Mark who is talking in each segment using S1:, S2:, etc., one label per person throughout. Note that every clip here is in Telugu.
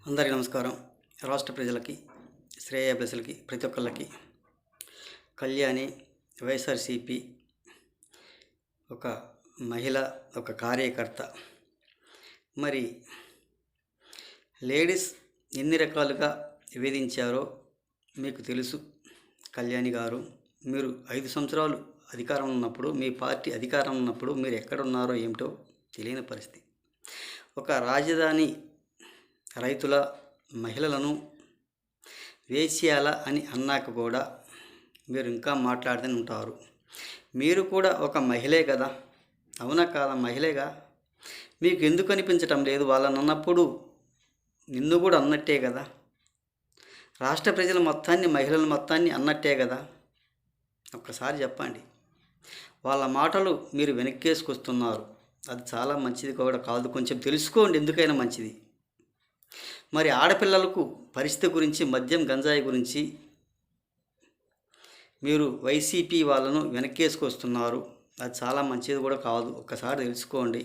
S1: అందరికీ నమస్కారం. రాష్ట్ర ప్రజలకి, శ్రేయోభిలాషులకి, ప్రతి ఒక్కళ్ళకి కళ్యాణి వైఎస్ఆర్‌సీపీ ఒక మహిళ, ఒక కార్యకర్త. మరి లేడీస్ ఎన్ని రకాలుగా వేధించారో మీకు తెలుసు. కళ్యాణి గారు, మీరు 5 సంవత్సరాలు అధికారం ఉన్నప్పుడు, మీ పార్టీ అధికారం ఉన్నప్పుడు మీరు ఎక్కడున్నారో ఏమిటో తెలియని పరిస్థితి. ఒక రాజధాని రైతుల మహిళలను వేశ్యాల అని అన్నాక కూడా మీరు ఇంకా మాట్లాడుతూనే ఉంటారు. మీరు కూడా ఒక మహిళే కదా, అవునా కాదా? మహిళేగా. మీకు ఎందుకు అనిపించటం లేదు? వాళ్ళని అన్నప్పుడు నిన్ను కూడా అన్నట్టే కదా. రాష్ట్ర ప్రజల మొత్తాన్ని, మహిళల మొత్తాన్ని అన్నట్టే కదా. ఒక్కసారి చెప్పండి. వాళ్ళ మాటలు మీరు వెనక్కేసుకొస్తున్నారు. అది చాలా మంచిది కూడా కాదు. కొంచెం తెలుసుకోండి, ఎందుకైనా మంచిది. మరి ఆడపిల్లలకు పరిస్థితి గురించి, మద్యం గంజాయి గురించి మీరు వైసీపీ వాళ్ళను వెనక్కేసుకొస్తున్నారు. అది చాలా మంచిది కూడా కాదు. ఒక్కసారి తెలుసుకోండి.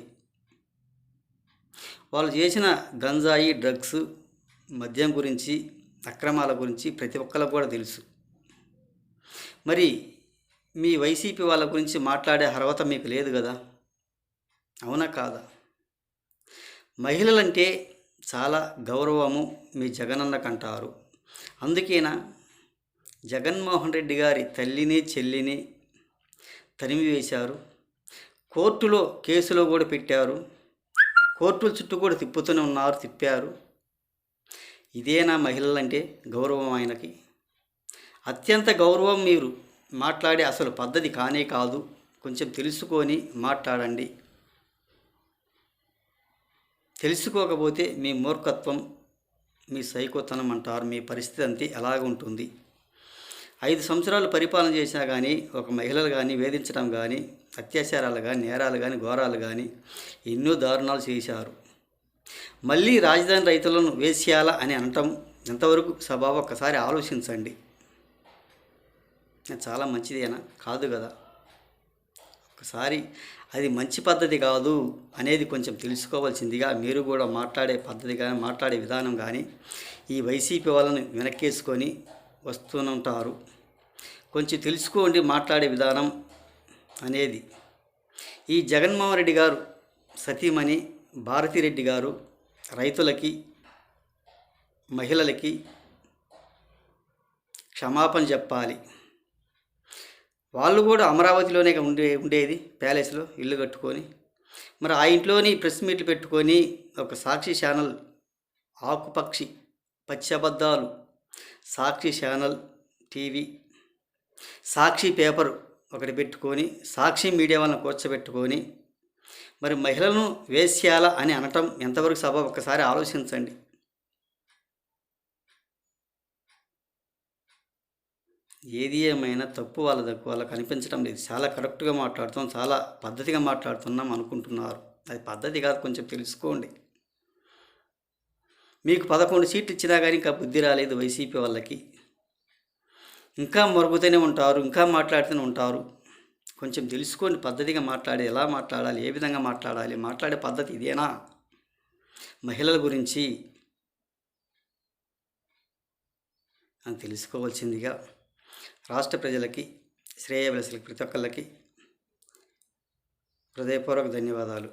S1: వాళ్ళు చేసిన గంజాయి, డ్రగ్స్, మద్యం గురించి, అక్రమాల గురించి ప్రతి ఒక్కరికి కూడా తెలుసు. మరి మీ వైసీపీ వాళ్ళ గురించి మాట్లాడే అర్హత మీకు లేదు కదా, అవునా కాదా? మహిళలంటే చాలా గౌరవము మీ జగనన్నకంటారు. అందుకేనా జగన్మోహన్ రెడ్డి గారి తల్లిని, చెల్లిని తరిమి వేశారు. కోర్టులో కేసులో కూడా పెట్టారు. కోర్టుల చుట్టూ కూడా తిప్పుతూనే ఉన్నారు, తిప్పారు. ఇదేనా మహిళలంటే గౌరవం? ఆయనకి అత్యంత గౌరవం. మీరు మాట్లాడే అసలు పద్ధతి కానే కాదు. కొంచెం తెలుసుకొని మాట్లాడండి. తెలుసుకోకపోతే మీ మూర్ఖత్వం, మీ సైకోతనం అంటారు. మీ పరిస్థితి అంతే, ఎలాగుంటుంది. 5 సంవత్సరాలు పరిపాలన చేసినా కానీ ఒక మహిళలు కానీ వేధించడం కానీ, అత్యాచారాలు కానీ, నేరాలు కానీ, ఘోరాలు కానీ ఎన్నో దారుణాలు చేశారు. మళ్ళీ రాజధాని రైతులను వేశ్యాల అని అనటం ఎంతవరకు సబబు? ఒక్కసారి ఆలోచించండి. చాలా మంచిదేనా? కాదు కదా. ఒకసారి అది మంచి పద్ధతి కాదు అనేది కొంచెం తెలుసుకోవాల్సిందిగా మీరు కూడా మాట్లాడే పద్ధతి కానీ, మాట్లాడే విధానం కానీ ఈ వైసీపీ వాళ్ళని వెనక్కేసుకొని వస్తుంటారు. కొంచెం తెలుసుకోండి మాట్లాడే విధానం అనేది. ఈ జగన్మోహన్ రెడ్డి గారు సతీమణి భారతిరెడ్డి గారు రైతులకి, మహిళలకి క్షమాపణ చెప్పాలి. వాళ్ళు కూడా అమరావతిలోనే ఉండేది, ప్యాలెస్లో ఇల్లు కట్టుకొని. మరి ఆ ఇంట్లోని ప్రెస్ మీట్లు పెట్టుకొని ఒక సాక్షి ఛానల్, ఆకుపక్షి పచ్చబద్దాలు, సాక్షి ఛానల్ టీవీ, సాక్షి పేపర్ ఒకటి పెట్టుకొని, సాక్షి మీడియా వాళ్ళని కూర్చోబెట్టుకొని మరి మహిళలను వేశ్యాల అని అనటం ఎంతవరకు సబబు? ఒక్కసారి ఆలోచించండి. ఏది ఏమైనా తప్పు వాళ్ళకు అనిపించడం లేదు. చాలా కరెక్ట్గా మాట్లాడుతాం, చాలా పద్ధతిగా మాట్లాడుతున్నాం అనుకుంటున్నారు. అది పద్ధతి కాదు. కొంచెం తెలుసుకోండి. మీకు 11 సీట్లు ఇచ్చినా కానీ ఇంకా బుద్ధి రాలేదు వైసీపీ వాళ్ళకి. ఇంకా మరుగుతూనే ఉంటారు, ఇంకా మాట్లాడుతూనే ఉంటారు. కొంచెం తెలుసుకోండి. పద్ధతిగా మాట్లాడి, ఎలా మాట్లాడాలి, ఏ విధంగా మాట్లాడాలి, మాట్లాడే పద్ధతి ఇదేనా? మహిళల గురించి అని తెలుసుకోవాల్సిందిగా రాష్ట్ర ప్రజలకి, శ్రేయోభిలాషులకి, ప్రతి ఒక్కళ్ళకి హృదయపూర్వక ధన్యవాదాలు.